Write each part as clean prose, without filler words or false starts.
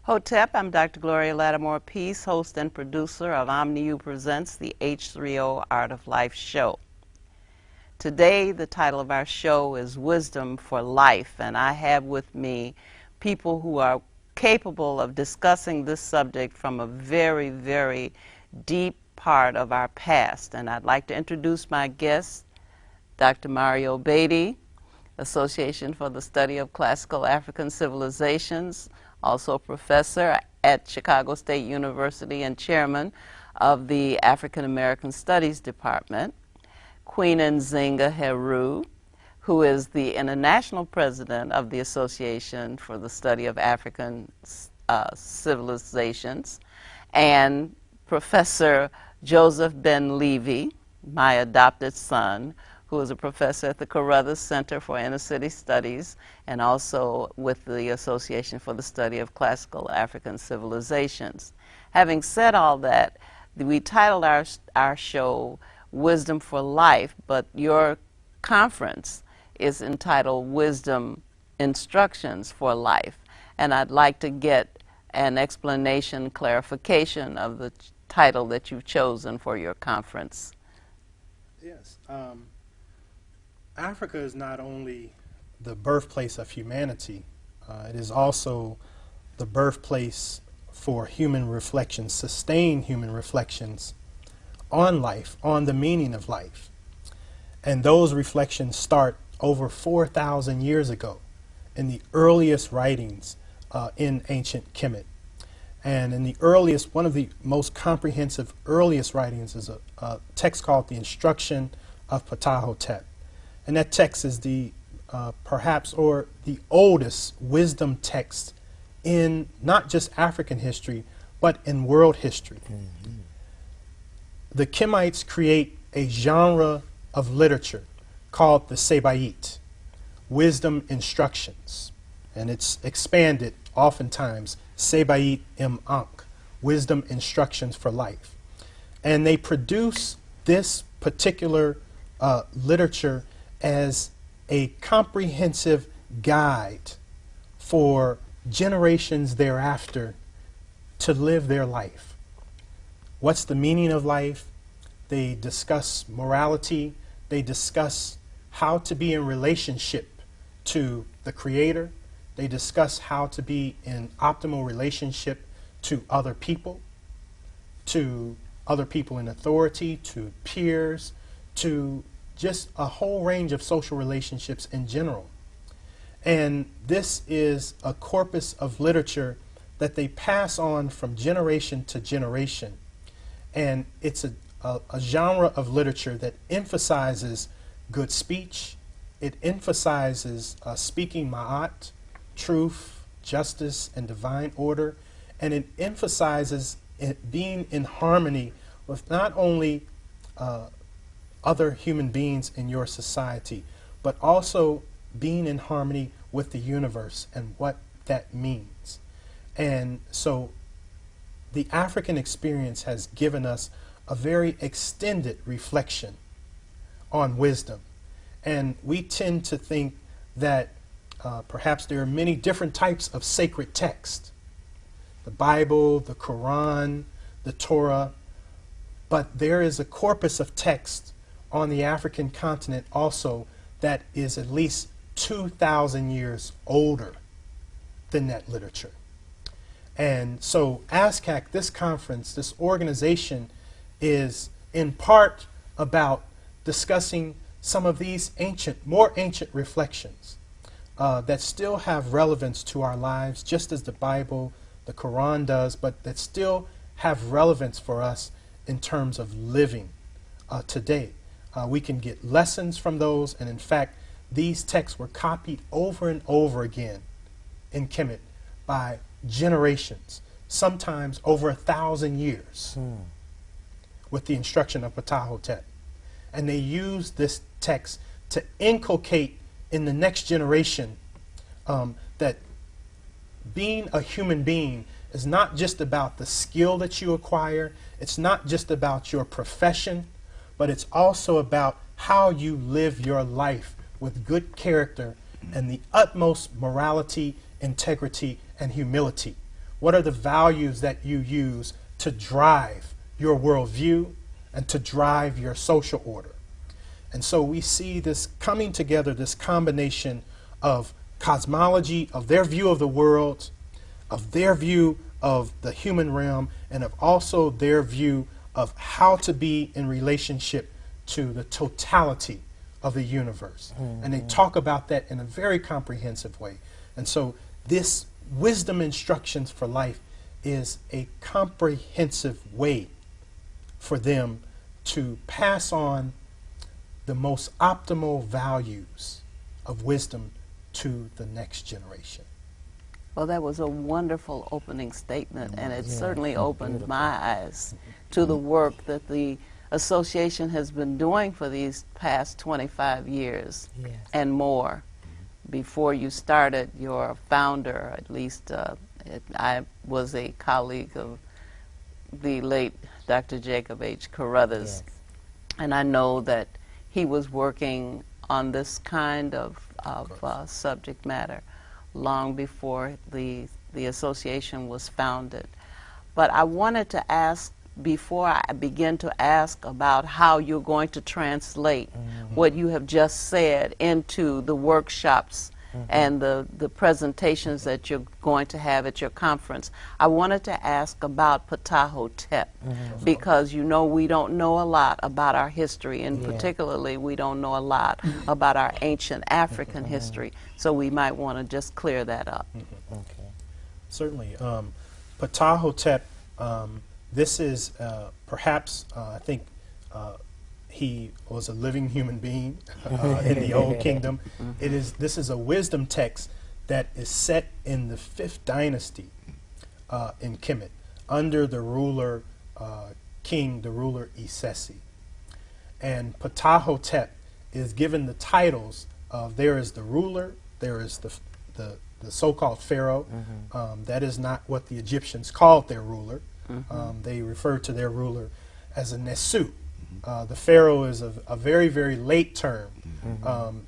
Hotep, I'm Dr. Gloria Lattimore Peace, host and producer of OmniU Presents the H3O Art of Life show. Today, the title of our show is Wisdom for Life, and I have with me people who are capable of discussing this subject from a very, very deep part of our past. And I'd like to introduce my guest, Dr. Mario Beatty, Association for the Study of Classical African Civilizations, also a professor at Chicago State University and chairman of the African American Studies Department. Queen Nzinga Heru, who is the international president of the Association for the Study of African Civilizations, and Professor Josef Ben Levi, my adopted son, who is a professor at the Carruthers Center for Inner City Studies and also with the Association for the Study of Classical African Civilizations. Having said all that, we titled our show Wisdom for Life, but your conference is entitled Wisdom Instructions for Life. And I'd like to get an explanation, clarification of the title that you've chosen for your conference. Yes. Africa is not only the birthplace of humanity, it is also the birthplace for human reflections, sustained human reflections on life, on the meaning of life. And those reflections start over 4,000 years ago in the earliest writings in ancient Kemet. And in the earliest, one of the most comprehensive earliest writings is a text called the Instruction of Ptah-hotep. And that text is the perhaps or the oldest wisdom text in not just African history, but in world history. Mm-hmm. The Kemites create a genre of literature called the Sebayit, wisdom instructions. And it's expanded oftentimes, Sebayit im Ankh, wisdom instructions for life. And they produce this particular literature as a comprehensive guide for generations thereafter to live their life. What's the meaning of life? They discuss morality. They discuss how to be in relationship to the Creator. They discuss how to be in optimal relationship to other people in authority, to peers, to just a whole range of social relationships in general. And this is a corpus of literature that they pass on from generation to generation. And it's a genre of literature that emphasizes good speech. It emphasizes speaking ma'at, truth, justice, and divine order. And it emphasizes being in harmony with not only other human beings in your society, but also being in harmony with the universe and what that means. And so the African experience has given us a very extended reflection on wisdom. And we tend to think that perhaps there are many different types of sacred text. The Bible, the Quran, the Torah, but there is a corpus of text on the African continent also that is at least 2,000 years older than that literature. And so ASCAC, this conference, this organization, is in part about discussing some of these more ancient reflections that still have relevance to our lives, just as the Bible, the Quran does, but that still have relevance for us in terms of living today. We can get lessons from those, and in fact, these texts were copied over and over again in Kemet by generations, sometimes over 1,000 years, with the instruction of Ptah-hotep. And they used this text to inculcate in the next generation that being a human being is not just about the skill that you acquire, it's not just about your profession, but it's also about how you live your life with good character and the utmost morality, integrity, and humility, What are the values that you use to drive your worldview and to drive your social order? And so we see this coming together, this combination of cosmology, of their view of the world, of their view of the human realm, and of also their view of how to be in relationship to the totality of the universe. And they talk about that in a very comprehensive way. And so this wisdom instructions for life is a comprehensive way for them to pass on the most optimal values of wisdom to the next generation. Well, that was a wonderful opening statement, and it certainly opened my eyes to the work that the association has been doing for these past 25 years and more. Before you started, your founder, at least I was a colleague of the late Dr. Jacob H. Carruthers, and I know that he was working on this kind of subject matter long before the association was founded. But I wanted to ask, before I begin to ask about how you're going to translate what you have just said into the workshops and the presentations that you're going to have at your conference, I wanted to ask about Ptahhotep, because you know we don't know a lot about our history, and particularly we don't know a lot about our ancient African history, so we might want to just clear that up. Certainly. Ptahhotep, this is perhaps, I think, he was a living human being in the Old Kingdom. This is a wisdom text that is set in the 5th dynasty in Kemet, under the ruler the ruler Isesi. And Ptahhotep is given the titles of, there is the ruler, there is the so-called pharaoh. That is not what the Egyptians called their ruler. They referred to their ruler as a Nesu. The pharaoh is a very, very late term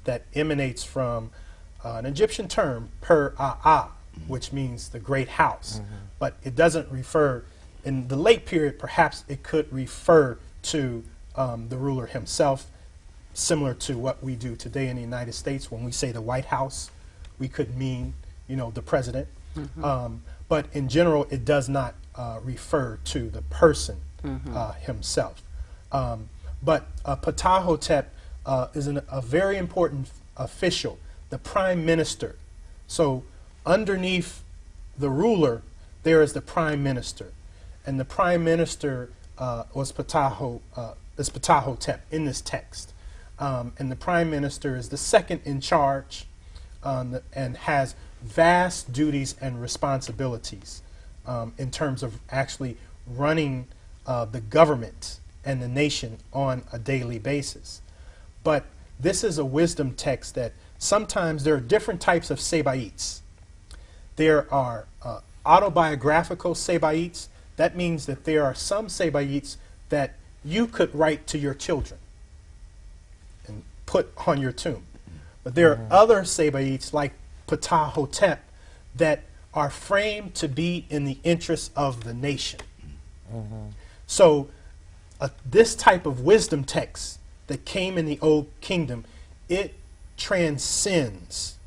that emanates from an Egyptian term, per-a-a, which means the great house. But it doesn't refer, in the late period, perhaps it could refer to the ruler himself, similar to what we do today in the United States. When we say the White House, we could mean, you know, the president. But in general, it does not refer to the person himself. But Ptahhotep is a very important official, the prime minister. So underneath the ruler, there is the prime minister. And the prime minister is Ptahhotep in this text. And the prime minister is the second in charge and has vast duties and responsibilities in terms of actually running the government and the nation on a daily basis. But this is a wisdom text that sometimes there are different types of Sebaites. There are autobiographical Sebaites. That means that there are some Sebaites that you could write to your children and put on your tomb. But there are other Sebaites like Ptahhotep that are framed to be in the interest of the nation. So this type of wisdom text that came in the Old Kingdom, it transcends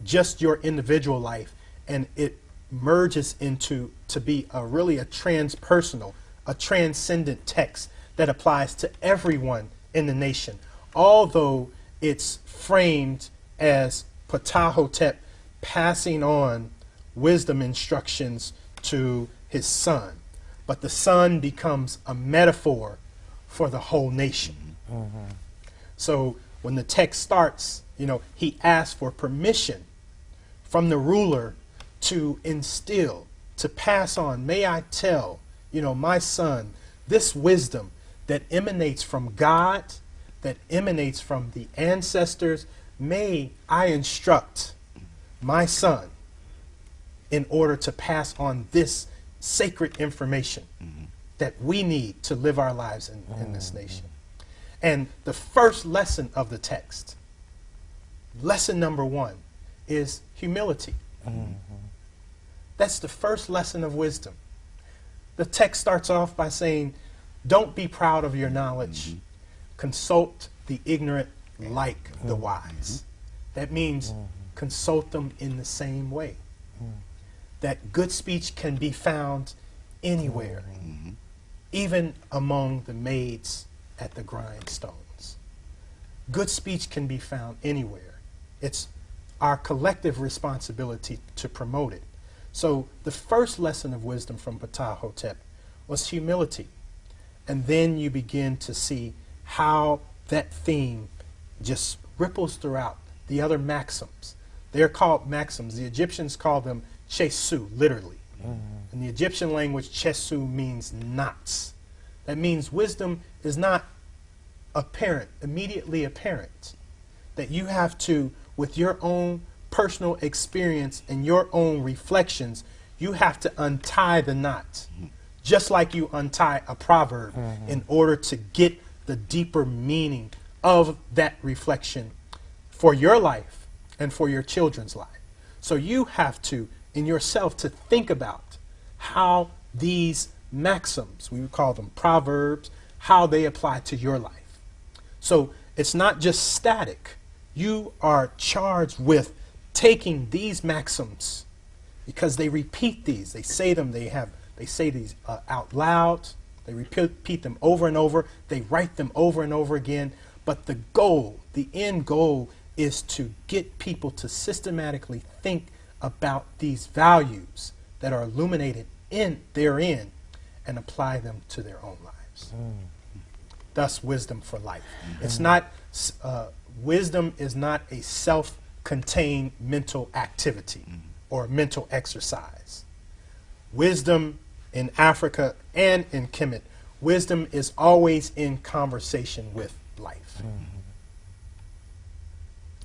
just your individual life, and it merges into to be really a transpersonal, a transcendent text that applies to everyone in the nation, although it's framed as Ptahhotep passing on wisdom instructions to his son. But the son becomes a metaphor for the whole nation. So when the text starts, you know, he asks for permission from the ruler to instill, to pass on, may I tell, you know, my son, this wisdom that emanates from God, that emanates from the ancestors, may I instruct my son in order to pass on this sacred information that we need to live our lives in this nation. And the first lesson of the text, lesson number 1, is humility. That's the first lesson of wisdom. The text starts off by saying, don't be proud of your knowledge. Consult the ignorant like the wise. That means consult them in the same way. That good speech can be found anywhere, even among the maids at the grindstones. Good speech can be found anywhere. It's our collective responsibility to promote it. So the first lesson of wisdom from Ptah-hotep was humility. And then you begin to see how that theme just ripples throughout the other maxims. They're called maxims. The Egyptians call them chesu, literally. In the Egyptian language, chesu means knots. That means wisdom is not apparent, immediately apparent. That you have to, with your own personal experience and your own reflections, you have to untie the knot. Just like you untie a proverb in order to get the deeper meaning of that reflection for your life and for your children's life. So you have to, in yourself, to think about how these maxims, we would call them proverbs, how they apply to your life. So it's not just static. You are charged with taking these maxims, because they repeat these. They say them, they say these out loud. They repeat them over and over. They write them over and over again. But the goal, the end goal, is to get people to systematically think about these values that are illuminated therein and apply them to their own lives. Thus, wisdom for life. It's not, wisdom is not a self-contained mental activity or mental exercise. Wisdom in Africa and in Kemet, wisdom is always in conversation with life.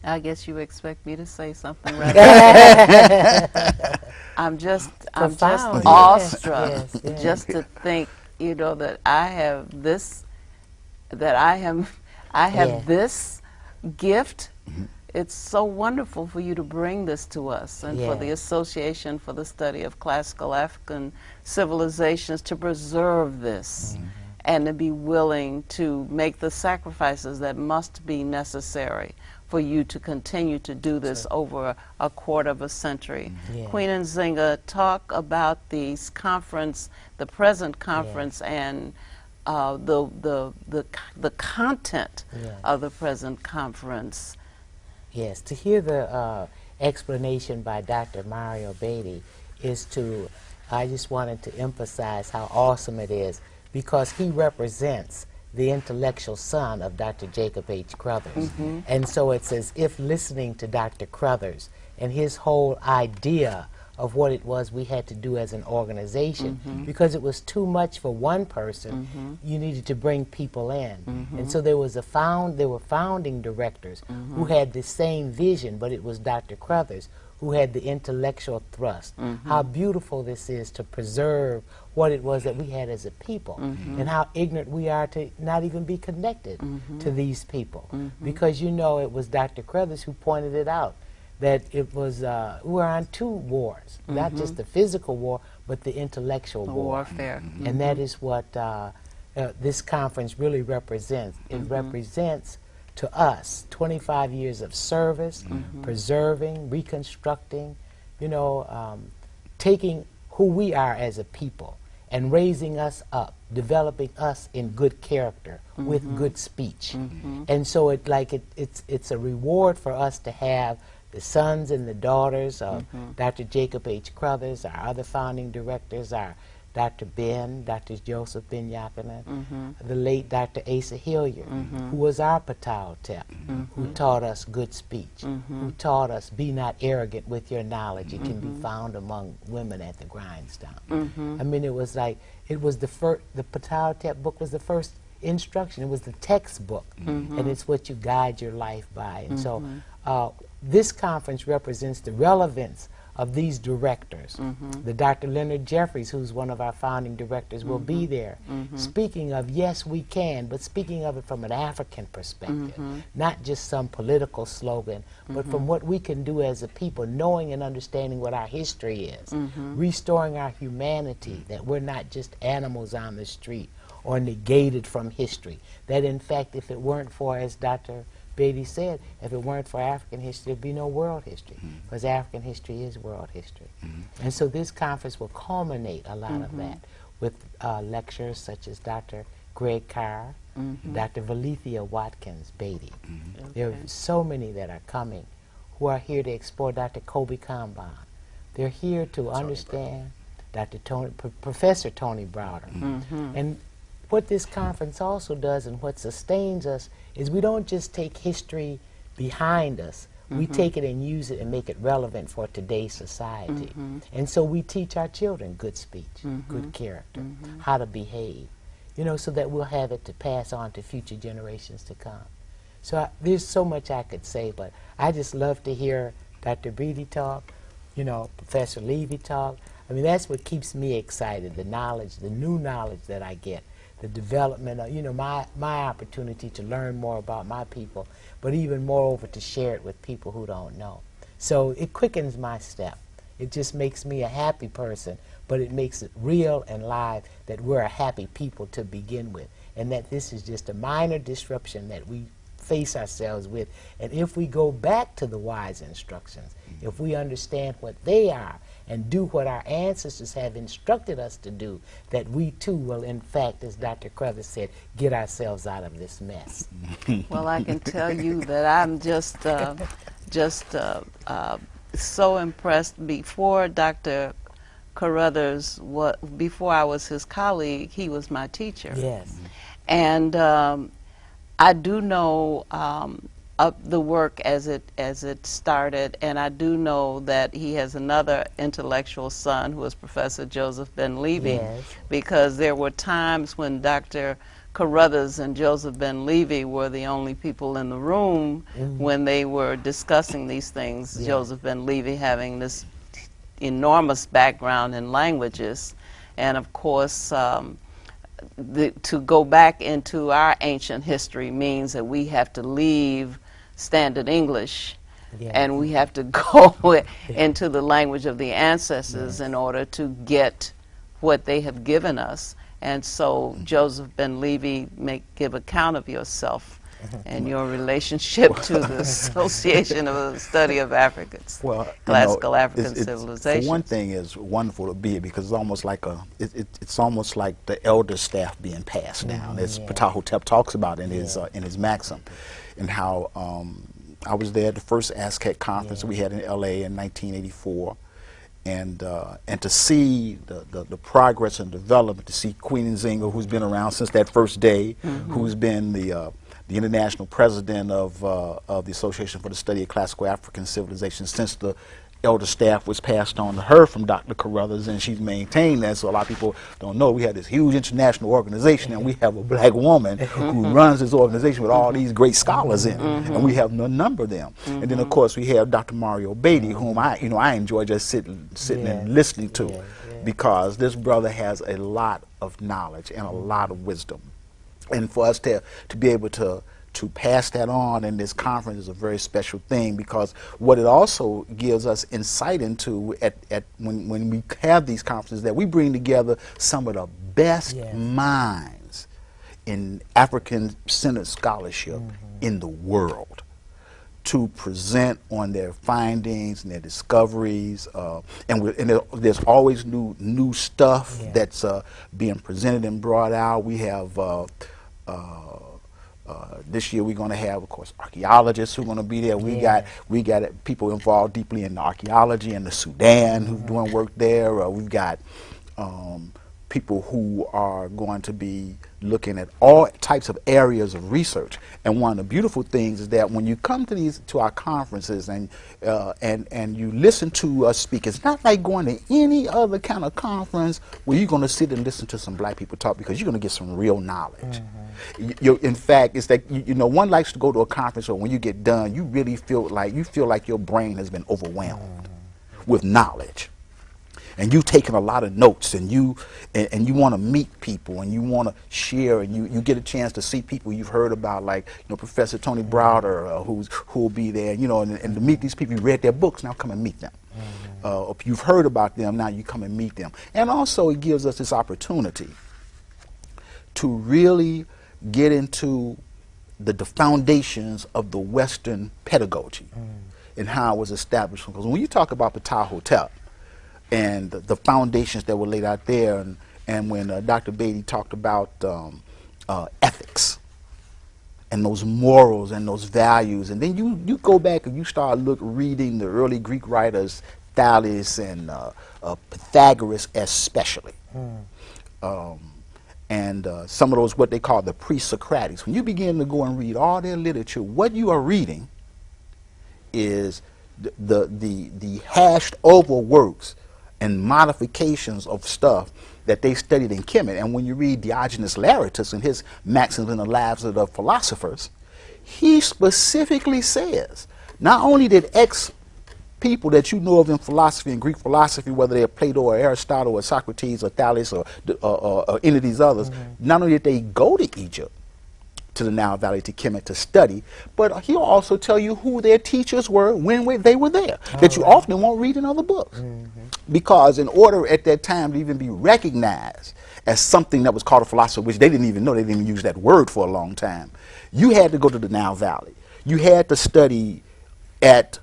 I guess you expect me to say something right. I'm just awestruck, just to think, you know, that I have this, this gift. It's so wonderful for you to bring this to us, and for the Association for the Study of Classical African Civilizations to preserve this and to be willing to make the sacrifices that must be necessary for you to continue to do this over a quarter of a century. Queen Nzinga, talk about these conference, the present conference, and the content of the present conference. Yes, to hear the explanation by Dr. Mario Beatty is to, I just wanted to emphasize how awesome it is, because he represents the intellectual son of Dr. Jacob H. Crothers. And so it's as if listening to Dr. Crothers and his whole idea of what it was we had to do as an organization, because it was too much for one person. You needed to bring people in. And so there was there were founding directors who had the same vision, but it was Dr. Crothers who had the intellectual thrust. How beautiful this is to preserve what it was that we had as a people, and how ignorant we are to not even be connected to these people. Because, you know, it was Dr. Crothers who pointed it out, that it was, we were on two wars, not just the physical war, but the intellectual warfare. And that is what this conference really represents. It represents to us 25 years of service, preserving, reconstructing, you know, taking who we are as a people and raising us up, developing us in good character with good speech. And so it's a reward for us to have the sons and the daughters of Dr. Jacob H. Crothers, our other founding directors, our Dr. Dr. Josef Ben Levi, the late Dr. Asa Hilliard, who was our Ptah-hotep, who taught us good speech, who taught us, be not arrogant with your knowledge. It can be found among women at the grindstone. I mean, it was like, it was the Ptah-hotep book was the first instruction. It was the textbook, and it's what you guide your life by. And so this conference represents the relevance of these directors. The Dr. Leonard Jeffries, who's one of our founding directors, will be there, speaking of yes, we can, but speaking of it from an African perspective, not just some political slogan, but from what we can do as a people, knowing and understanding what our history is, restoring our humanity, that we're not just animals on the street or negated from history. That in fact, if it weren't for, as Dr. Beatty said, if it weren't for African history, there'd be no world history, because African history is world history. And so this conference will culminate a lot of that with lectures such as Dr. Greg Carr, Dr. Valethia Watkins Beatty. There are so many that are coming who are here to explore. Dr. Kobe Kanban. They're here to understand Professor Tony Browder. And what this conference also does and what sustains us is we don't just take history behind us. We take it and use it and make it relevant for today's society. And so we teach our children good speech, good character, how to behave, you know, so that we'll have it to pass on to future generations to come. So there's so much I could say, but I just love to hear Dr. Beatty talk, you know, Professor Levy talk. I mean, that's what keeps me excited, the knowledge, the new knowledge that I get, the development of, you know, my opportunity to learn more about my people, but even moreover to share it with people who don't know. So it quickens my step. It just makes me a happy person, but it makes it real and live that we're a happy people to begin with, and that this is just a minor disruption that we face ourselves with. And if we go back to the wise instructions, if we understand what they are, and do what our ancestors have instructed us to do, that we too will, in fact, as Dr. Crothers said, get ourselves out of this mess. Well, I can tell you that I'm just so impressed. Before Dr. Carruthers, before I was his colleague, he was my teacher. Yes. And I do know the work as it started, and I do know that he has another intellectual son who is Professor Josef Ben Levi, Yes. because there were times when Dr. Carruthers and Josef Ben Levi were the only people in the room when they were discussing these things. Yeah. Josef Ben Levi having this enormous background in languages, and of course to go back into our ancient history means that we have to leave Standard English, Yeah. and we have to go into the language of the ancestors in order to get what they have given us. And so, Josef Ben Levi, give account of yourself and your relationship to the Association of the Study of Africans, Classical African Civilization. For one thing, it's wonderful to be here because it's almost like it's almost like the elder staff being passed down, as Ptahhotep talks about in his maxim, and how I was there at the first ASCAC conference we had in LA in 1984. And to see the progress and development, to see Queen Nzinga, who's been around since that first day, who's been the international president of the Association for the Study of Classical African Civilization since the elder staff was passed on to her from Dr. Carruthers, and she's maintained that. So a lot of people don't know we have this huge international organization, and we have a black woman who runs this organization with all these great scholars in it, and we have a number of them. And then of course we have Dr. Mario Beatty, whom I enjoy just sitting and listening to, because this brother has a lot of knowledge and a lot of wisdom, and for us to be able to pass that on in this conference is a very special thing, because what it also gives us insight into when we have these conferences, that we bring together some of the best minds in African-centered scholarship in the world to present on their findings and their discoveries, and there's always new stuff that's being presented and brought out. We have this year we're going to have, of course, archaeologists who are going to be there. We got people involved deeply in the archaeology in the Sudan who's doing work there. We've got people who are going to be looking at all types of areas of research. And one of the beautiful things is that when you come to our conferences and you listen to us speak, it's not like going to any other kind of conference where you're going to sit and listen to some black people talk, because you're going to get some real knowledge. In fact, it's that one likes to go to a conference, or when you get done, you really feel like your brain has been overwhelmed with knowledge, and you've taken a lot of notes, and you want to meet people, and you want to share, and you get a chance to see people you've heard about, like Professor Tony Browder, who will be there, and to meet these people. You read their books, now come and meet them. If you've heard about them, now you come and meet them. And also it gives us this opportunity to really get into the foundations of the Western pedagogy and how it was established. Because when you talk about Ptah and the foundations that were laid out there, and when Dr. Beatty talked about ethics and those morals and those values, and then you go back and you start reading the early Greek writers, Thales and Pythagoras especially, and some of those what they call the pre-Socratics. When you begin to go and read all their literature, what you are reading is the hashed over works and modifications of stuff that they studied in Kemet. And when you read Diogenes Laertius and his Maxims in the Lives of the Philosophers, he specifically says not only did X people that you know of in philosophy and Greek philosophy, whether they're Plato or Aristotle or Socrates or Thales or any of these others, not only did they go to Egypt, to the Nile Valley, to Kemet to study, but he'll also tell you who their teachers were when they were there, that you often won't read in other books. Because in order at that time to even be recognized as something that was called a philosopher, which they didn't even know, they didn't even use that word for a long time, you had to go to the Nile Valley. You had to study at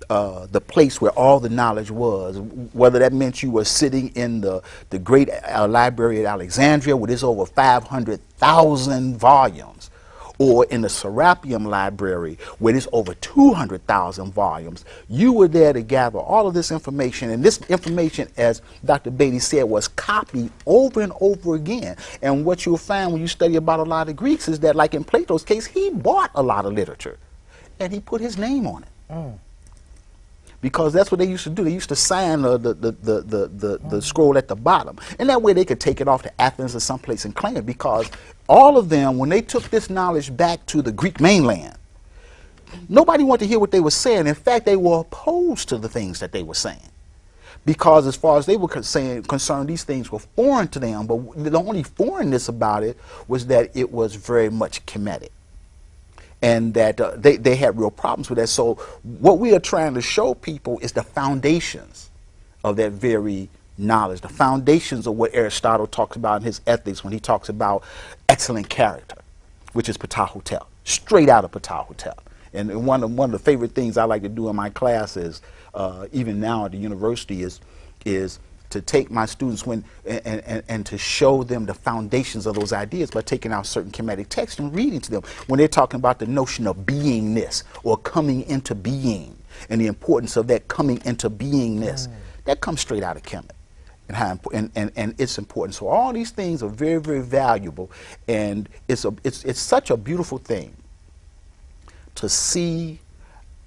the place where all the knowledge was, whether that meant you were sitting in the great library at Alexandria, where there's over 500,000 volumes, or in the Serapeum Library, where there's over 200,000 volumes. You were there to gather all of this information, and this information, as Dr. Beatty said, was copied over and over again. And what you'll find when you study about a lot of Greeks is that, like in Plato's case, he bought a lot of literature, and he put his name on it. Because that's what they used to do. They used to sign the scroll at the bottom. And that way they could take it off to Athens or someplace and claim it. Because all of them, when they took this knowledge back to the Greek mainland, nobody wanted to hear what they were saying. In fact, they were opposed to the things that they were saying. Because as far as they were concerned, these things were foreign to them. But the only foreignness about it was that it was very much Kemetic. And that they had real problems with that. So what we are trying to show people is the foundations of that very knowledge, the foundations of what Aristotle talks about in his Ethics when he talks about excellent character, which is Ptah, straight out of Ptah. And one of the favorite things I like to do in my classes, even now at the university, is to take my students and to show them the foundations of those ideas by taking out certain Kemetic texts and reading to them. When they're talking about the notion of beingness or coming into being and the importance of that coming into beingness, that comes straight out of Kemet and how and it's important. So all these things are very, very valuable, and it's such a beautiful thing to see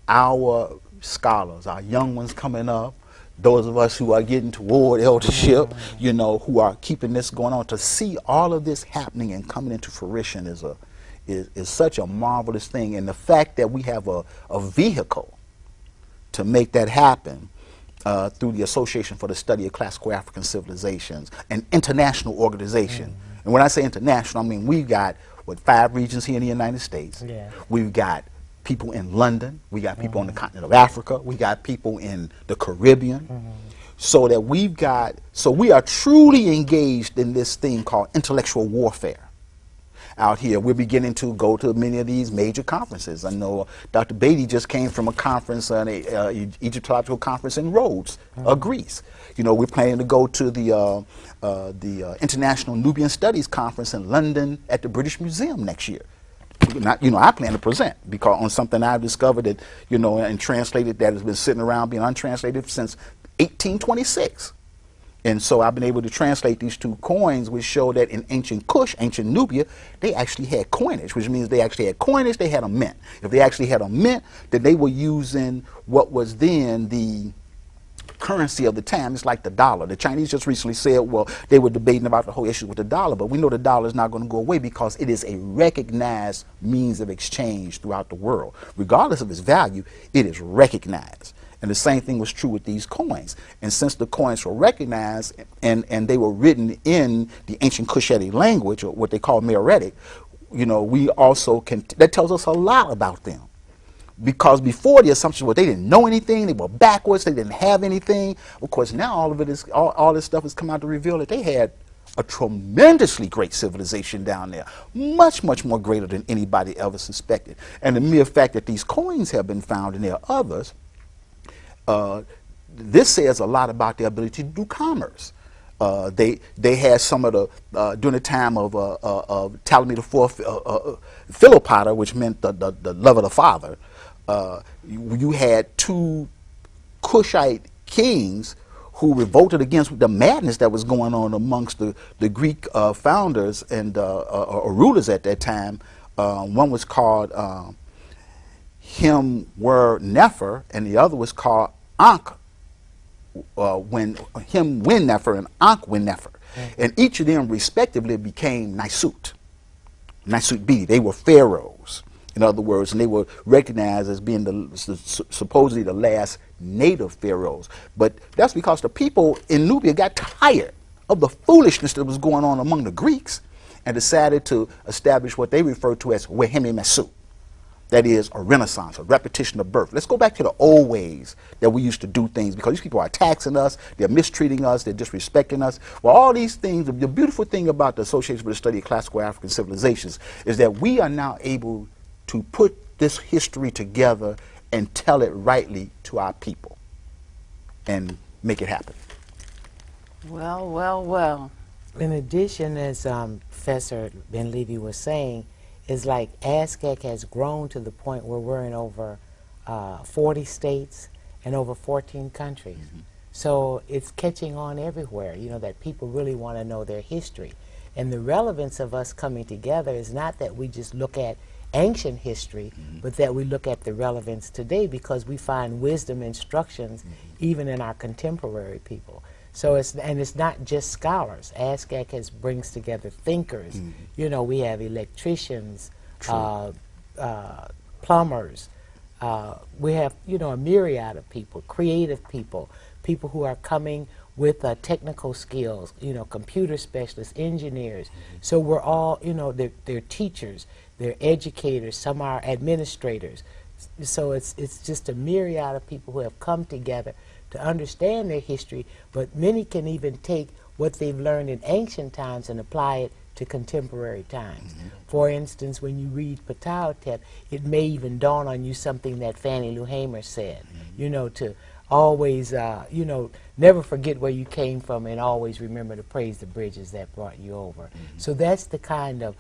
our scholars, our young ones coming up, those of us who are getting toward eldership, who are keeping this going on, to see all of this happening and coming into fruition is such a marvelous thing. And the fact that we have a vehicle to make that happen through the Association for the Study of Classical African Civilizations, an international organization. And when I say international, I mean we've got, 5 regions here in the United States. We've got people in London, we got people on the continent of Africa, we got people in the Caribbean, so that we are truly engaged in this thing called intellectual warfare out here. We're beginning to go to many of these major conferences. I know Dr. Beatty just came from a conference, an Egyptological conference in Rhodes, Greece. We're planning to go to the International Nubian Studies Conference in London at the British Museum next year. I plan to present because on something I've discovered that, and translated that has been sitting around being untranslated since 1826. And so I've been able to translate these 2 coins, which show that in ancient Kush, ancient Nubia, they actually had coinage, which means they actually had coinage, they had a mint. If they actually had a mint, then they were using what was then the currency of the time. It's like the dollar. The Chinese just recently said, well, they were debating about the whole issue with the dollar, but we know the dollar is not going to go away because it is a recognized means of exchange throughout the world. Regardless of its value, it is recognized. And the same thing was true with these coins. And since the coins were recognized and they were written in the ancient Cushitic language, or what they call Meroitic, you know, we also can, that tells us a lot about them. Because before, the assumption was they didn't know anything, they were backwards, they didn't have anything. Of course, now all of it is, all this stuff has come out to reveal that they had a tremendously great civilization down there, much, much more greater than anybody ever suspected. And the mere fact that these coins have been found, and there are others, this says a lot about their ability to do commerce. They had some of the during the time of Ptolemy IV Philopater, which meant the love of the father. You had two Cushite kings who revolted against the madness that was going on amongst the Greek founders and or rulers at that time. One was called Nefer, and the other was called Ankh Nefer and Ankh Nefer. And each of them respectively became Nisut Bedi. They were pharaohs, in other words, and they were recognized as being supposedly the last native pharaohs. But that's because the people in Nubia got tired of the foolishness that was going on among the Greeks and decided to establish what they refer to as Wehemi Mesu. That is a renaissance, a repetition of birth. Let's go back to the old ways that we used to do things, because these people are taxing us, they're mistreating us, they're disrespecting us. Well, all these things, the beautiful thing about the Association for the Study of Classical African Civilizations is that we are now able to put this history together and tell it rightly to our people and make it happen. Well, well, well. In addition, as Professor Ben Levi was saying, is like ASCAC has grown to the point where we're in over 40 states and over 14 countries. Mm-hmm. So it's catching on everywhere, you know, that people really want to know their history. And the relevance of us coming together is not that we just look at ancient history, but that we look at the relevance today, because we find wisdom instructions even in our contemporary people. So it's not just scholars. ASCAC brings together thinkers. You know, we have electricians, plumbers. We have, you know, a myriad of people, creative people, people who are coming with technical skills, you know, computer specialists, engineers. So we're all, you know, they're teachers, they're educators, some are administrators. So it's just a myriad of people who have come together to understand their history, but many can even take what they've learned in ancient times and apply it to contemporary times. For instance, when you read Ptahhotep, it may even dawn on you something that Fannie Lou Hamer said, you know, to always, you know, never forget where you came from and always remember to praise the bridges that brought you over. So that's the kind of,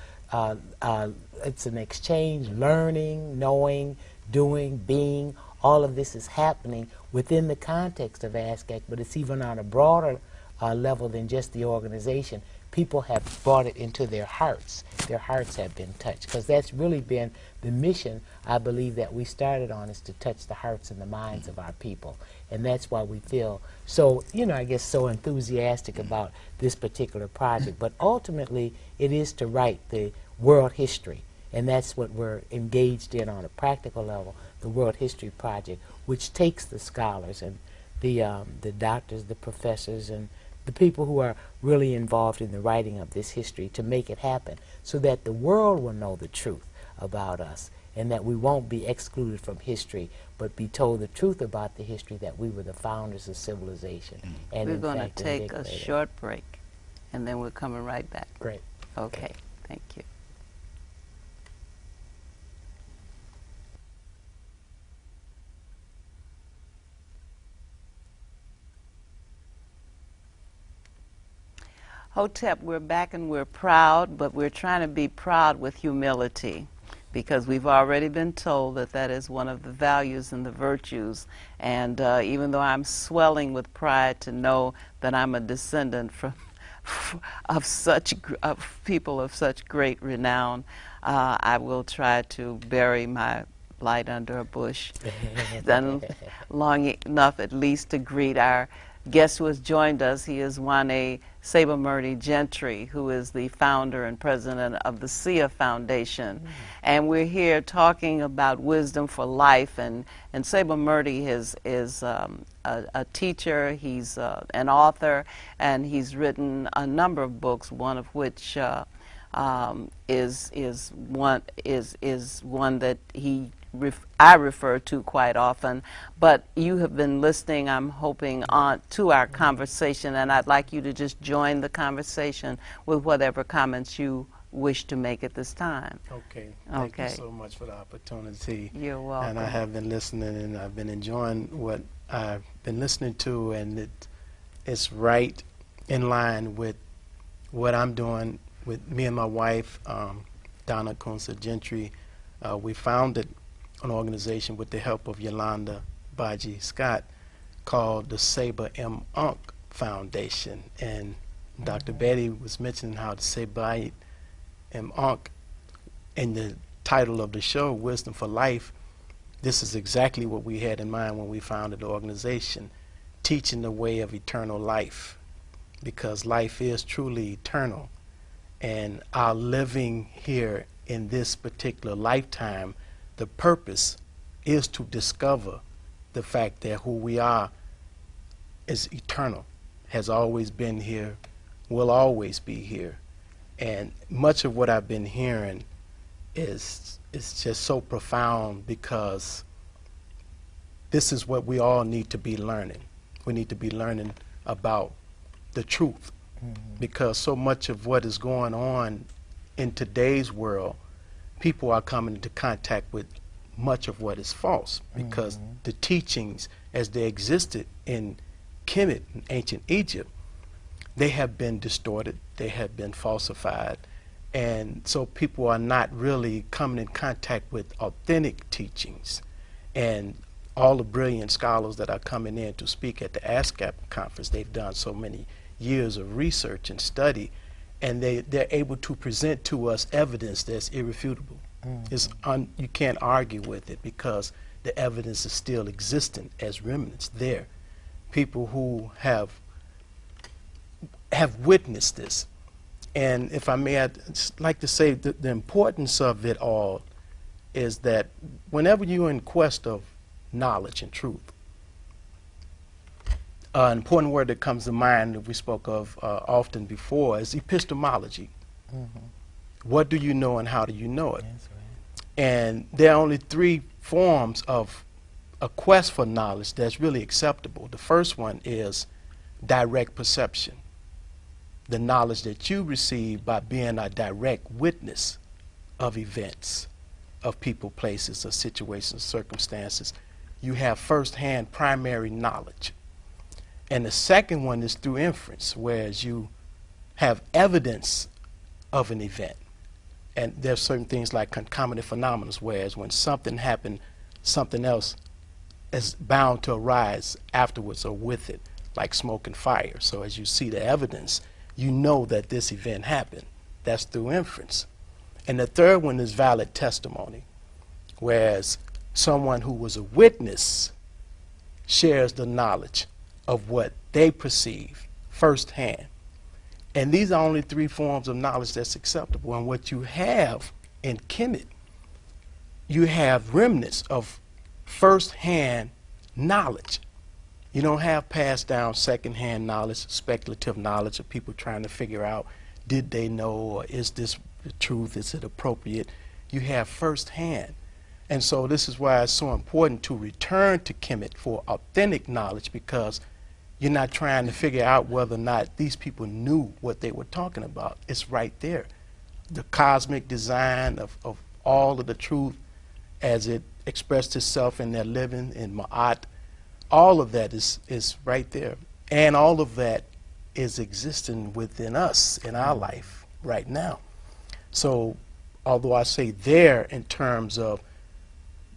it's an exchange, learning, knowing, doing, being. All of this is happening within the context of ASCAC, but it's even on a broader level than just the organization. People have brought it into their hearts. Their hearts have been touched, because that's really been the mission, I believe, that we started on, is to touch the hearts and the minds of our people. And that's why we feel so, you know, I guess so enthusiastic about this particular project. But ultimately, it is to write the world history. And that's what we're engaged in on a practical level, the World History Project, which takes the scholars and the doctors, the professors, and the people who are really involved in the writing of this history to make it happen, so that the world will know the truth about us, and that we won't be excluded from history, but be told the truth about the history, that we were the founders of civilization. And we're going to take a short break, and then we're coming right back. Great. Okay, thank you. Hotep, we're back and we're proud, but we're trying to be proud with humility, because we've already been told that that is one of the values and the virtues. And even though I'm swelling with pride to know that I'm a descendant of people of such great renown, I will try to bury my light under a bush. Done long enough at least to greet our guest who has joined us. He is Wane Sebamurti Gentry, who is the founder and president of the SIA Foundation. And we're here talking about wisdom for life. And Sebamurti is a teacher, he's an author, and he's written a number of books, one of which is one that I refer to quite often. But you have been listening, I'm hoping, to our conversation, and I'd like you to just join the conversation with whatever comments you wish to make at this time. Okay. Thank you so much for the opportunity. You're welcome. And I have been listening, and I've been enjoying what I've been listening to, and it's right in line with what I'm doing with me and my wife, Donna Kunsa Gentry. We founded an organization with the help of Yolanda Baji Scott called the Seba M. Unk Foundation. And Dr. Betty was mentioning how the Seba M. Unk, in the title of the show, Wisdom for Life, this is exactly what we had in mind when we founded the organization, teaching the way of eternal life, because life is truly eternal. And our living here in this particular lifetime, the purpose is to discover the fact that who we are is eternal, has always been here, will always be here. And much of what I've been hearing is just so profound, because this is what we all need to be learning. We need to be learning about the truth, because so much of what is going on in today's world, people are coming into contact with much of what is false, because the teachings as they existed in Kemet, in ancient Egypt, they have been distorted, they have been falsified, and so people are not really coming in contact with authentic teachings. And all the brilliant scholars that are coming in to speak at the ASCAP conference, they've done so many years of research and study, and they're able to present to us evidence that's irrefutable. You can't argue with it, because the evidence is still existent as remnants there. People who have witnessed this. And if I may, I'd just like to say that the importance of it all is that whenever you're in quest of knowledge and truth, an important word that comes to mind that we spoke of often before is epistemology. What do you know and how do you know it? And there are only three forms of a quest for knowledge that's really acceptable. The first one is direct perception, the knowledge that you receive by being a direct witness of events, of people, places, or situations, circumstances. You have firsthand primary knowledge. And the second one is through inference, whereas you have evidence of an event. And there's certain things like concomitant phenomena, whereas when something happened, something else is bound to arise afterwards or with it, like smoke and fire. So as you see the evidence, you know that this event happened. That's through inference. And the third one is valid testimony, whereas someone who was a witness shares the knowledge of what they perceive firsthand. And these are only three forms of knowledge that's acceptable. And what you have in Kemet, you have remnants of firsthand knowledge. You don't have passed down secondhand knowledge, speculative knowledge of people trying to figure out, did they know, or is this the truth, is it appropriate? You have firsthand. And so this is why it's so important to return to Kemet for authentic knowledge, because you're not trying to figure out whether or not these people knew what they were talking about. It's right there. The cosmic design of all of the truth as it expressed itself in their living, in Ma'at, all of that is right there. And all of that is existing within us in our life right now. So although I say there in terms of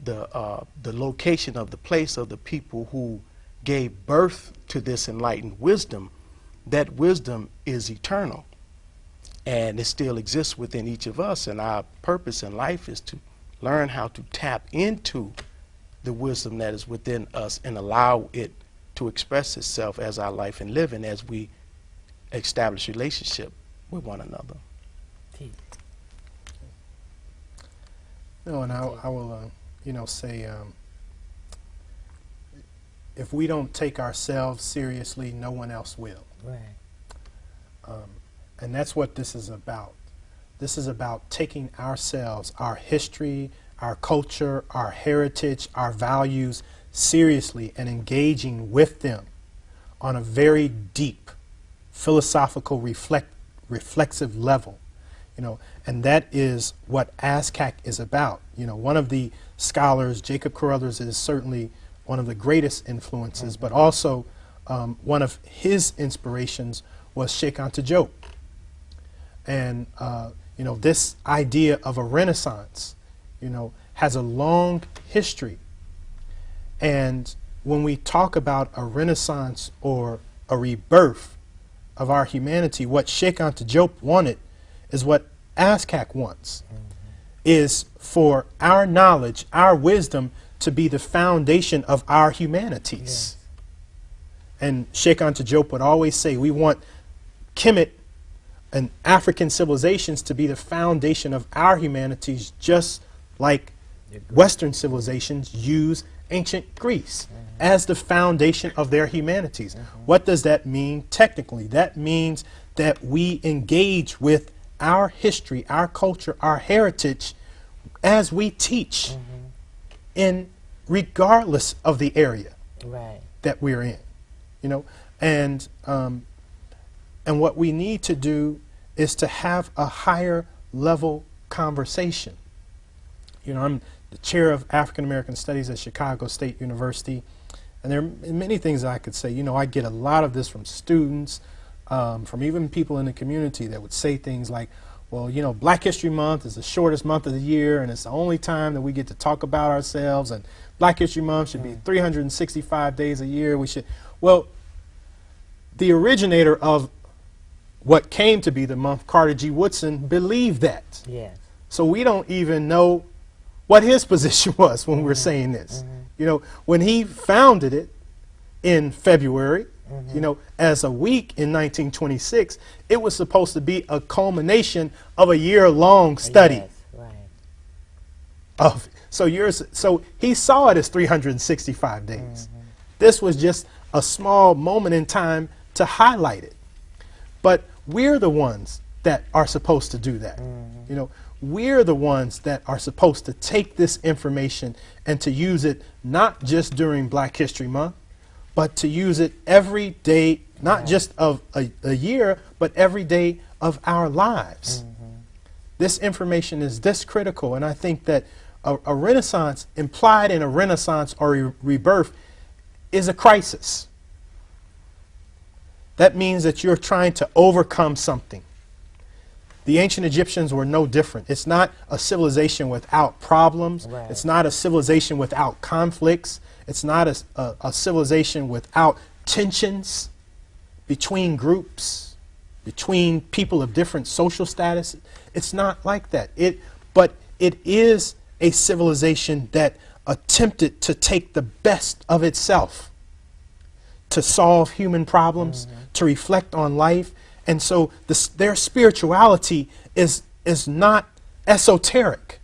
the location of the place of the people who gave birth to this enlightened wisdom, that wisdom is eternal. And it still exists within each of us. And our purpose in life is to learn how to tap into the wisdom that is within us and allow it to express itself as our life and living as we establish relationship with one another. No, and I will, you know, say, if we don't take ourselves seriously, no one else will. Right. And that's what this is about. This is about taking ourselves, our history, our culture, our heritage, our values seriously and engaging with them on a very deep philosophical reflexive level, you know, and that is what ASCAC is about. You know, one of the scholars, Jacob Carruthers, is certainly one of the greatest influences, but also one of his inspirations was Sheikh Anta Diop. And you know, this idea of a renaissance, you know, has a long history. And when we talk about a renaissance or a rebirth of our humanity, what Sheikh Anta Diop wanted is what ASCAC wants, is for our knowledge, our wisdom to be the foundation of our humanities. Yes. And Sheikh Anta Diop would always say, we want Kemet and African civilizations to be the foundation of our humanities, just like Western civilizations use ancient Greece as the foundation of their humanities. What does that mean technically? That means that we engage with our history, our culture, our heritage as we teach, in regardless of the area that we're in, you know. And what we need to do is to have a higher level conversation. You know, I'm the chair of African American Studies at Chicago State University, and there are many things I could say. You know, I get a lot of this from students, from even people in the community that would say things like, well, you know, Black History Month is the shortest month of the year, and it's the only time that we get to talk about ourselves, and Black History Month should be 365 days a year. We should, well, the originator of what came to be the month, Carter G. Woodson, believed that. Yes. So we don't even know what his position was when we're saying this. You know, when he founded it in February, you know, as a week in 1926, it was supposed to be a culmination of a year-long study. Yes, right. Of so he saw it as 365 days. This was just a small moment in time to highlight it. But we're the ones that are supposed to do that. You know, we're the ones that are supposed to take this information and to use it not just during Black History Month, but to use it every day, not just of a year, but every day of our lives. This information is this critical, and I think that a renaissance, implied in a renaissance or a rebirth, is a crisis. That means that you're trying to overcome something. The ancient Egyptians were no different. It's not a civilization without problems. Right. It's not a civilization without conflicts. It's not a civilization without tensions between groups, between people of different social status. It's not like that. But it is a civilization that attempted to take the best of itself to solve human problems, to reflect on life. And so their spirituality is not esoteric.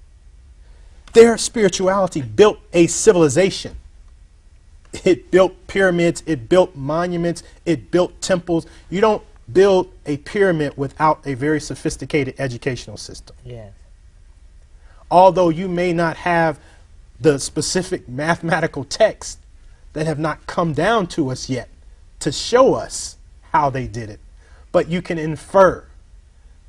Their spirituality built a civilization. It built pyramids, it built monuments, it built temples. You don't build a pyramid without a very sophisticated educational system. Yes. Although you may not have the specific mathematical texts that have not come down to us yet to show us how they did it, but you can infer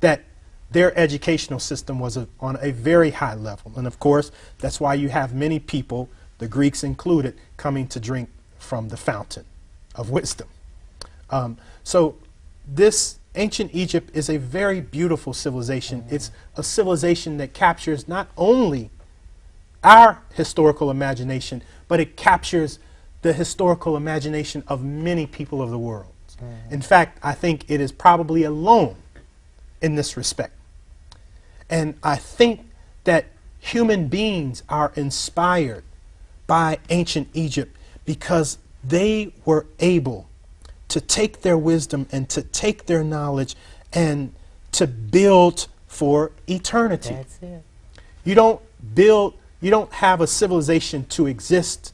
that their educational system was on a very high level. And of course, that's why you have many people, the Greeks included, coming to drink from the fountain of wisdom. So this ancient Egypt is a very beautiful civilization. It's a civilization that captures not only our historical imagination, but it captures the historical imagination of many people of the world. In fact, I think it is probably alone in this respect. And I think that human beings are inspired by ancient Egypt because they were able to take their wisdom and to take their knowledge and to build for eternity. That's it. You don't have a civilization to exist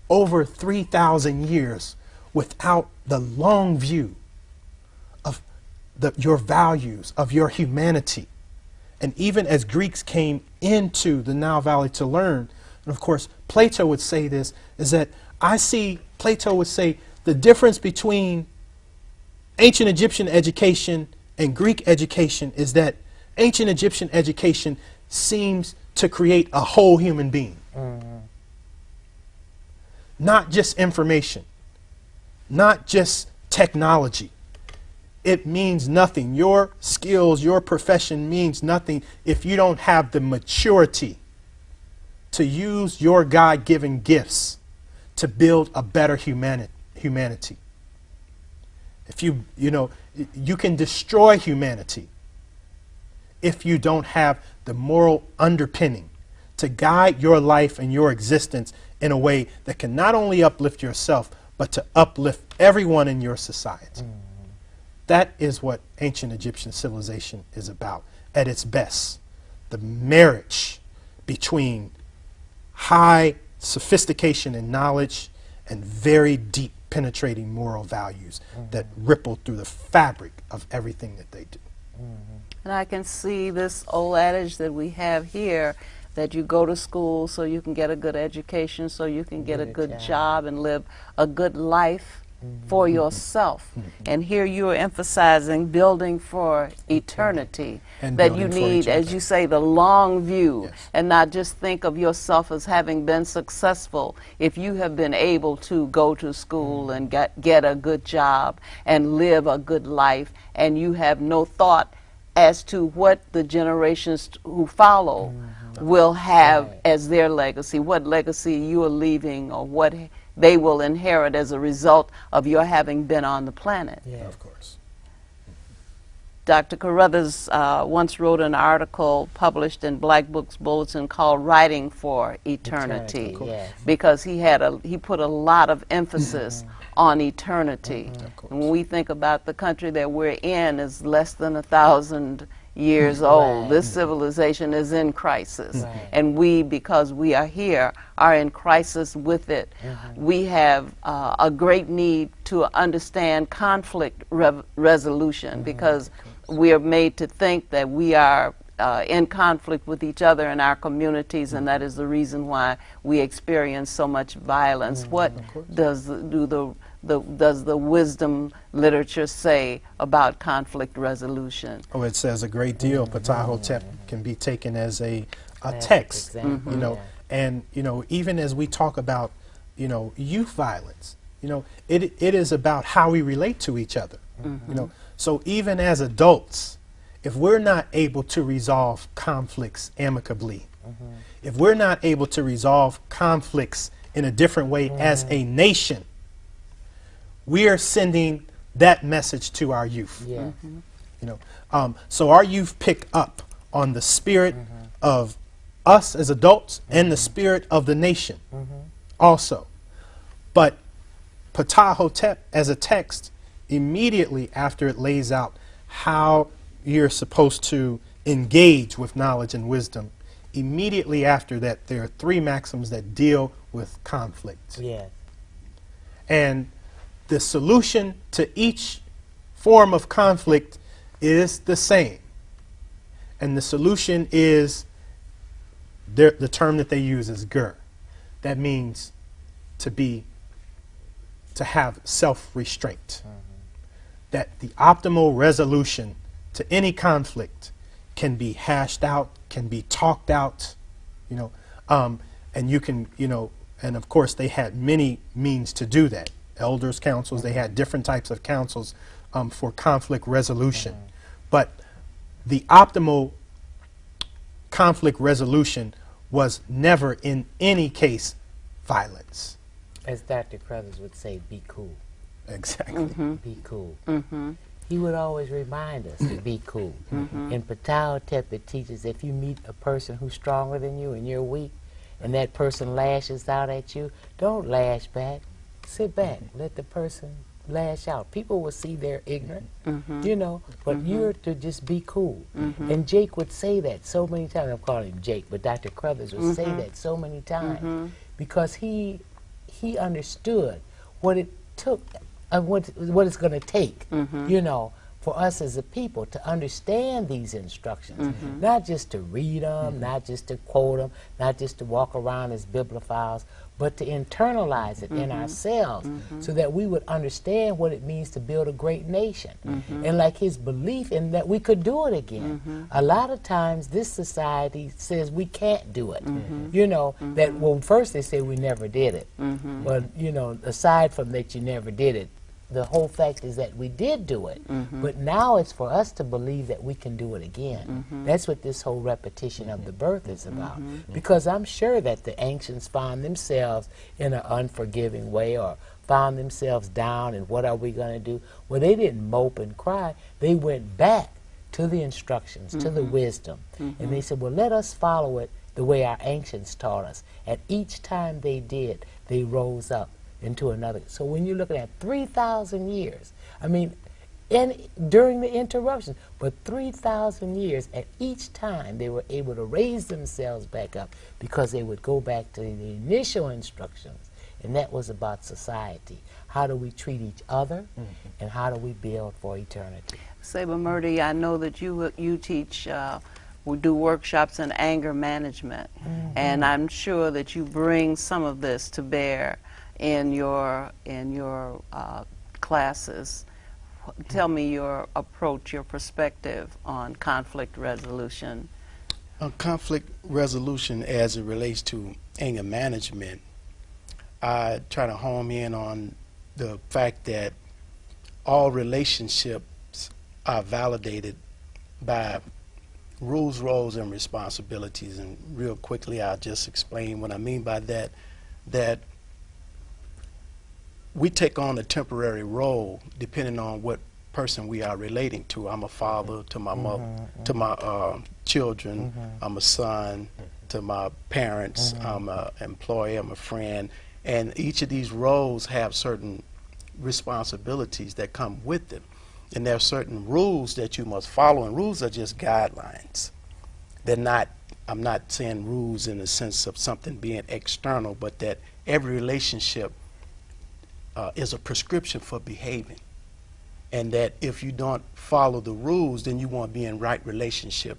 over 3,000 years without the long view of your values, of your humanity. And even as Greeks came into the Nile Valley to learn, and of course Plato would say this, is that Plato would say the difference between ancient Egyptian education and Greek education is that ancient Egyptian education seems to create a whole human being. Not just information, not just technology. It means nothing. Your skills, your profession means nothing if you don't have the maturity to use your God-given gifts to build a better humanity. If you can destroy humanity if you don't have the moral underpinning to guide your life and your existence in a way that can not only uplift yourself, but to uplift everyone in your society. That is what ancient Egyptian civilization is about at its best. The marriage between high sophistication and knowledge and very deep penetrating moral values that ripple through the fabric of everything that they do. And I can see this old adage that we have here, that you go to school so you can get a good education, so you can get a good job and live a good life for yourself. And here you are emphasizing building for eternity, And that you building for need, each as other. you say, the long view, Yes. and not just think of yourself as having been successful if you have been able to go to school and get a good job and live a good life, and you have no thought as to what the generations who follow will have as their legacy, what legacy you are leaving, or what they will inherit as a result of your having been on the planet. Yeah. Of course. Dr. Carruthers once wrote an article published in Black Books Bulletin called "Writing for Eternity," Yes. because he put a lot of emphasis on eternity. And when we think about the country that we're in is less than 1,000 years old. Right. This civilization is in crisis. Right. And we, because we are here, are in crisis with it. We have a great need to understand conflict resolution, because we are made to think that we are in conflict with each other in our communities, and that is the reason why we experience so much violence. What does the wisdom literature say about conflict resolution? Oh, it says a great deal. Ptahhotep can be taken as a text, example, you know, and even as we talk about youth violence, it is about how we relate to each other. So even as adults, if we're not able to resolve conflicts amicably, if we're not able to resolve conflicts in a different way as a nation, we are sending that message to our youth. Yeah. So our youth pick up on the spirit of us as adults and the spirit of the nation also. But Ptahhotep as a text, immediately after it lays out how you're supposed to engage with knowledge and wisdom, immediately after that there are 3 maxims that deal with conflict. Yes. And the solution to each form of conflict is the same. And the solution is, the term that they use is gur. That means to have self-restraint. That the optimal resolution to any conflict can be hashed out, can be talked out, and you can, and of course they had many means to do that. Elders' councils, they had different types of councils for conflict resolution. But the optimal conflict resolution was never in any case violence. As Dr. Carruthers would say, be cool. Exactly. Be cool. He would always remind us to be cool. In Ptahhotep, it teaches if you meet a person who's stronger than you and you're weak, and that person lashes out at you, don't lash back. sit back, let the person lash out. People will see they're ignorant, you know, but you're to just be cool. And Jake would say that so many times. I'm calling him Jake, but Dr. Crothers would say that so many times because he understood what it took, what it's going to take, you know, for us as a people to understand these instructions, not just to read them, not just to quote them, not just to walk around as bibliophiles, but to internalize it in ourselves so that we would understand what it means to build a great nation. And like his belief in that we could do it again. A lot of times this society says we can't do it. You know, that, well, first they say we never did it. But, you know, aside from that you never did it, the whole fact is that we did do it. But now it's for us to believe that we can do it again. That's what this whole repetition of the birth is about. Because I'm sure that the ancients found themselves in an unforgiving way or found themselves down and what are we going to do? Well, they didn't mope and cry. They went back to the instructions, to the wisdom. And they said, well, let us follow it the way our ancients taught us. And each time they did, they rose up into another. So when you're looking at 3,000 years, I mean, during the interruption, but 3,000 years, at each time they were able to raise themselves back up because they would go back to the initial instructions, and that was about society. How do we treat each other, and how do we build for eternity? Sebamurti, I know that you teach, we do workshops in anger management, and I'm sure that you bring some of this to bear in your classes. Tell me your approach, your perspective on conflict resolution. Conflict resolution as it relates to anger management, I try to home in on the fact that all relationships are validated by rules, roles, and responsibilities. And real quickly, I'll just explain what I mean by that. That we take on a temporary role depending on what person we are relating to. I'm a father to my mother, to my children. I'm a son to my parents. I'm an employee. I'm a friend. And each of these roles have certain responsibilities that come with them. And there are certain rules that you must follow, and rules are just guidelines. They're not, I'm not saying rules in the sense of something being external, but that every relationship is a prescription for behaving. And that if you don't follow the rules, then you won't be in right relationship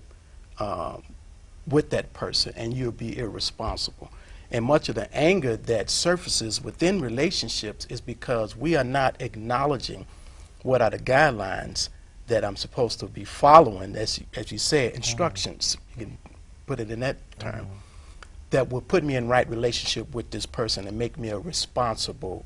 with that person, and you'll be irresponsible. And much of the anger that surfaces within relationships is because we are not acknowledging what are the guidelines that I'm supposed to be following, as you said, instructions, you can put it in that term, that will put me in right relationship with this person and make me a responsible,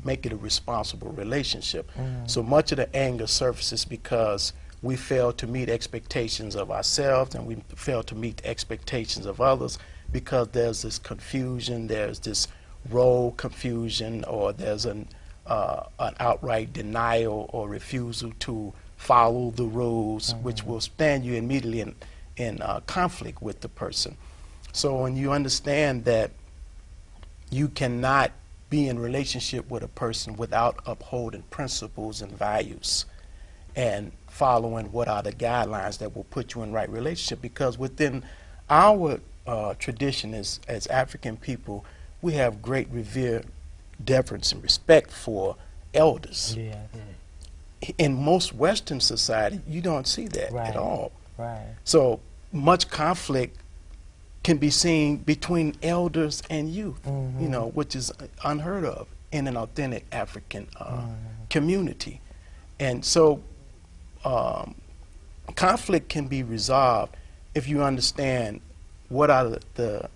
make it a responsible relationship. So much of the anger surfaces because we fail to meet expectations of ourselves, and we fail to meet expectations of others, because there's this confusion, there's this role confusion, or there's an outright denial or refusal to follow the rules, which will stand you immediately in conflict with the person. So when you understand that you cannot be in relationship with a person without upholding principles and values and following what are the guidelines that will put you in right relationship, because within our tradition as African people, we have great revere, deference, and respect for elders. In most Western society, you don't see that at all. So much conflict can be seen between elders and youth, you know, which is unheard of in an authentic African community. And so conflict can be resolved if you understand what are the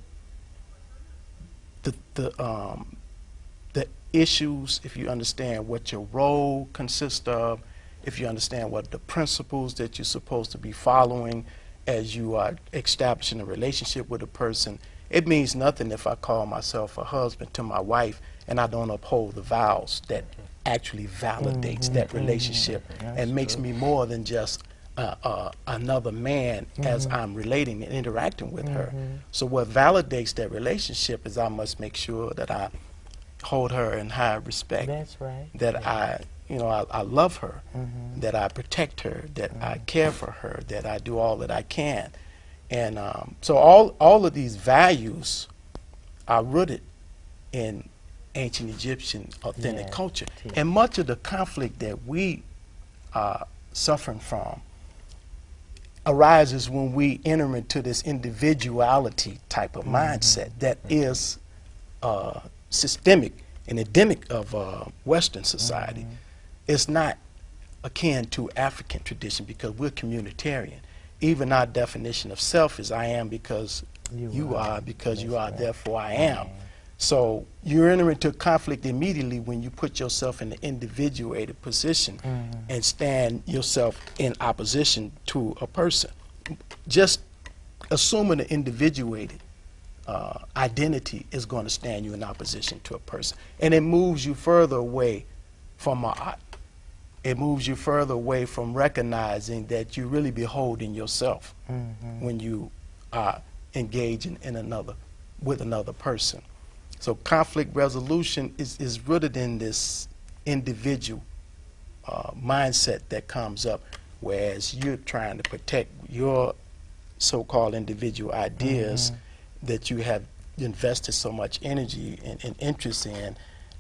issues, if you understand what your role consists of, if you understand what the principles that you're supposed to be following as you are establishing a relationship with a person. It means nothing if I call myself a husband to my wife and I don't uphold the vows that actually validates that relationship and makes me more than just another man as I'm relating and interacting with her. So what validates that relationship is I must make sure that I hold her in high respect. That's right. That I love her, that I protect her, that I care for her, that I do all that I can. And so all of these values are rooted in ancient Egyptian authentic culture. And much of the conflict that we are suffering from arises when we enter into this individuality type of mindset that is systemic and endemic of Western society. It's not akin to African tradition because we're communitarian. Even our definition of self is I am because you are, because you are, therefore I am. So you enter into conflict immediately when you put yourself in the individuated position and stand yourself in opposition to a person. Just assuming the individuated identity is going to stand you in opposition to a person. And it moves you further away from art. It moves you further away from recognizing that you really beholding yourself when you are engaging with another person. So conflict resolution is rooted in this individual mindset that comes up, whereas you're trying to protect your so-called individual ideas that you have invested so much energy and interest in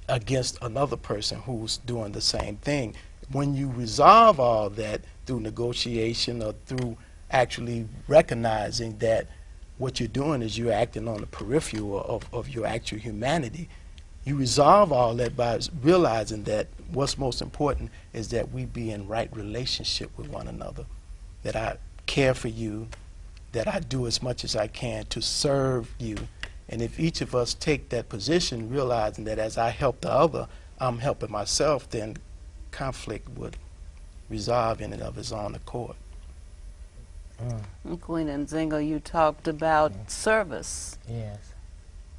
against another person who's doing the same thing. When you resolve all that through negotiation or through actually recognizing that what you're doing is you're acting on the peripheral of your actual humanity, you resolve all that by realizing that what's most important is that we be in right relationship with one another, that I care for you, that I do as much as I can to serve you. And if each of us take that position, realizing that as I help the other, I'm helping myself, then conflict would resolve in and of its own accord. Queen Nzinga, you talked about service. Yes.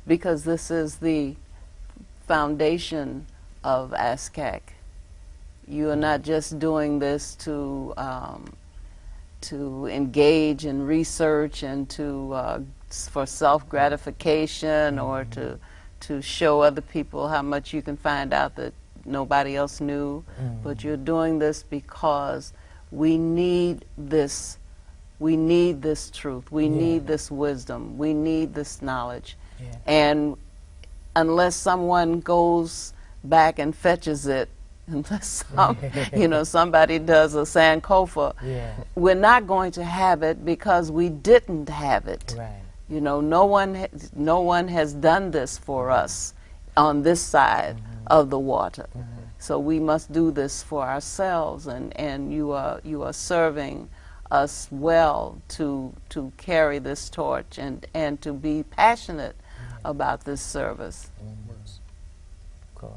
Because this is the foundation of ASCAC. You are not just doing this to engage in research and for self-gratification or to show other people how much you can find out that nobody else knew, but you're doing this because we need this truth, we need this wisdom, we need this knowledge. And unless someone goes back and fetches it, unless somebody does a Sankofa, we're not going to have it because we didn't have it. Right. You know, no one has done this for us on this side of the water. So we must do this for ourselves, and you are serving us well to carry this torch and to be passionate about this service. Of course.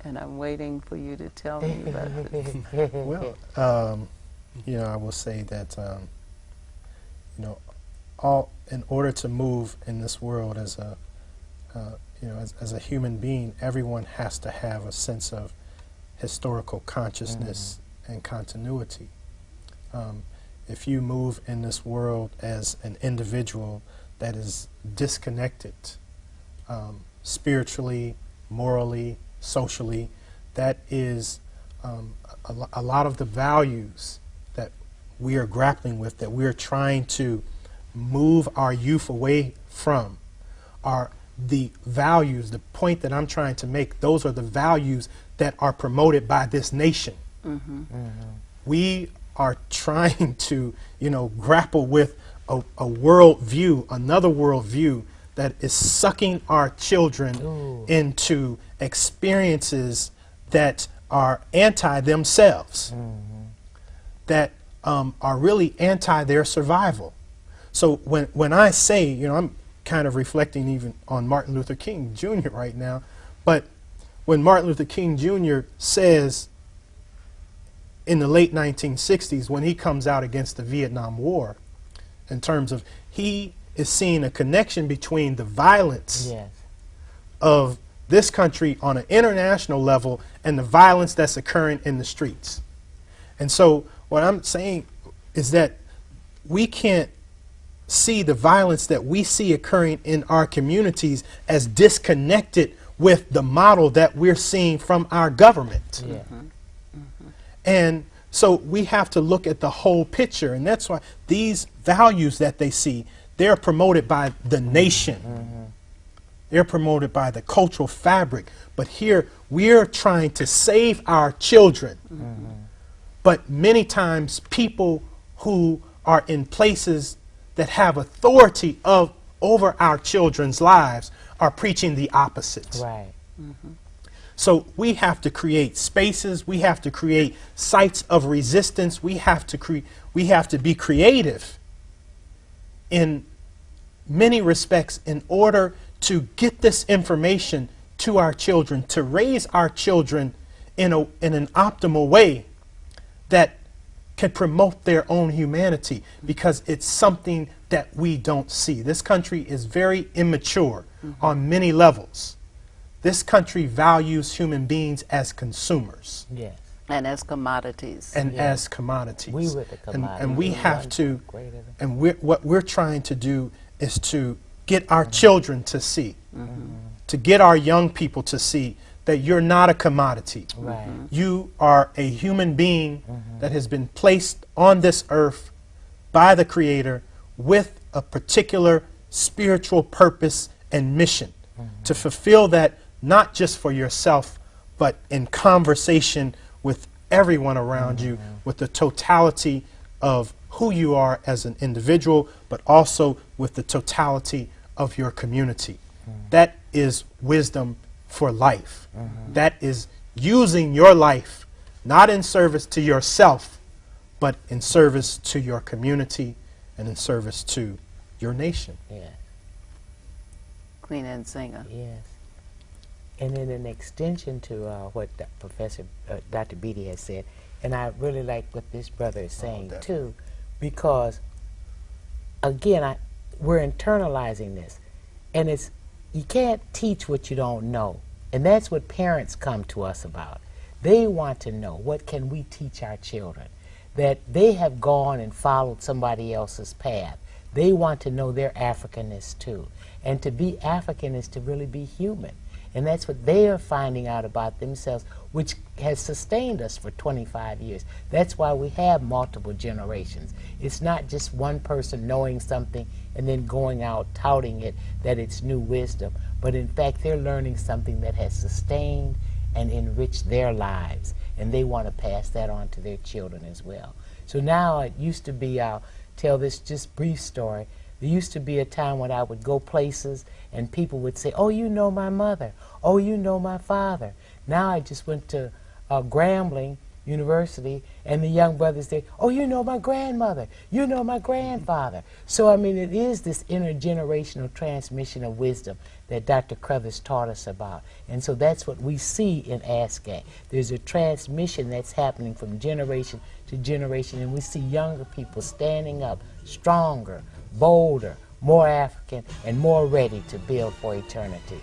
And I'm waiting for you to tell me about it. Well, I will say that, in order to move in this world as a human being, everyone has to have a sense of historical consciousness and continuity. If you move in this world as an individual that is disconnected spiritually, morally, socially, that is a lot of the values that we are grappling with, that we are trying to move our youth away from, are the values, the point that I'm trying to make. Those are the values that are promoted by this nation. We are trying to, grapple with a world view, another world view that is sucking our children into experiences that are anti themselves, that are really anti their survival. So when I say, I'm kind of reflecting even on Martin Luther King Jr. right now, but when Martin Luther King Jr. says in the late 1960s, when he comes out against the Vietnam War, in terms of he is seeing a connection between the violence of this country on an international level and the violence that's occurring in the streets. And so what I'm saying is that we can't see the violence that we see occurring in our communities as disconnected with the model that we're seeing from our government. Yeah. And so we have to look at the whole picture, and that's why these values that they see, they're promoted by the nation. They're promoted by the cultural fabric. But here, we're trying to save our children. But many times, people who are in places that have authority over our children's lives are preaching the opposite. Right. So we have to create spaces. We have to create sites of resistance. We have to be creative in many respects in order to get this information to our children, to raise our children in an optimal way that can promote their own humanity, because it's something that we don't see. This country is very immature on many levels. This country values human beings as consumers. Yes. And as commodities. And as commodities. We were the commodities. And we have to, and what we're trying to do is to get our children to see, to get our young people to see that you're not a commodity. Right. You are a human being that has been placed on this earth by the Creator with a particular spiritual purpose and mission, to fulfill that not just for yourself, but in conversation with everyone around you, with the totality of who you are as an individual, but also with the totality of your community. That is wisdom for life. That is using your life not in service to yourself, but in service to your community and in service to your nation. Yeah. Queen Nzinga. Yes. And in an extension to what Professor Dr. Beatty has said, and I really like what this brother is saying too, because again, we're internalizing this, and you can't teach what you don't know, and that's what parents come to us about. They want to know, what can we teach our children? That they have gone and followed somebody else's path. They want to know their Africanness too. And to be African is to really be human. And that's what they are finding out about themselves, which has sustained us for 25 years. That's why we have multiple generations. It's not just one person knowing something and then going out touting it that it's new wisdom, but in fact they're learning something that has sustained and enriched their lives, and they want to pass that on to their children as well. So now it used to be, I'll tell this just brief story, there used to be a time when I would go places and people would say, oh, you know my mother, oh, you know my father. Now I just went to Grambling University and the young brothers say, oh, you know my grandmother, you know my grandfather. So I mean, it is this intergenerational transmission of wisdom that Dr. Crothers taught us about. And so that's what we see in ASCAC. There's a transmission that's happening from generation to generation, and we see younger people standing up stronger, bolder, more African, and more ready to build for eternity.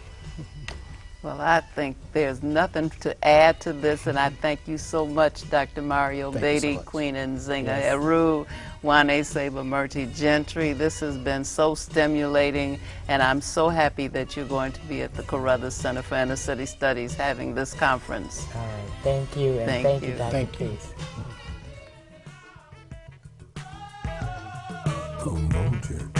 Well, I think there's nothing to add to this, and I thank you so much, Dr. Mario Beatty, so Queen Nzinga, Yes. Heru, Wane Sebamurti Gentry. This has been so stimulating, and I'm so happy that you're going to be at the Carruthers Center for Inner City Studies having this conference. All right, thank you, and Thank thank you, you. Dr. Thank you. Peace. Unwanted.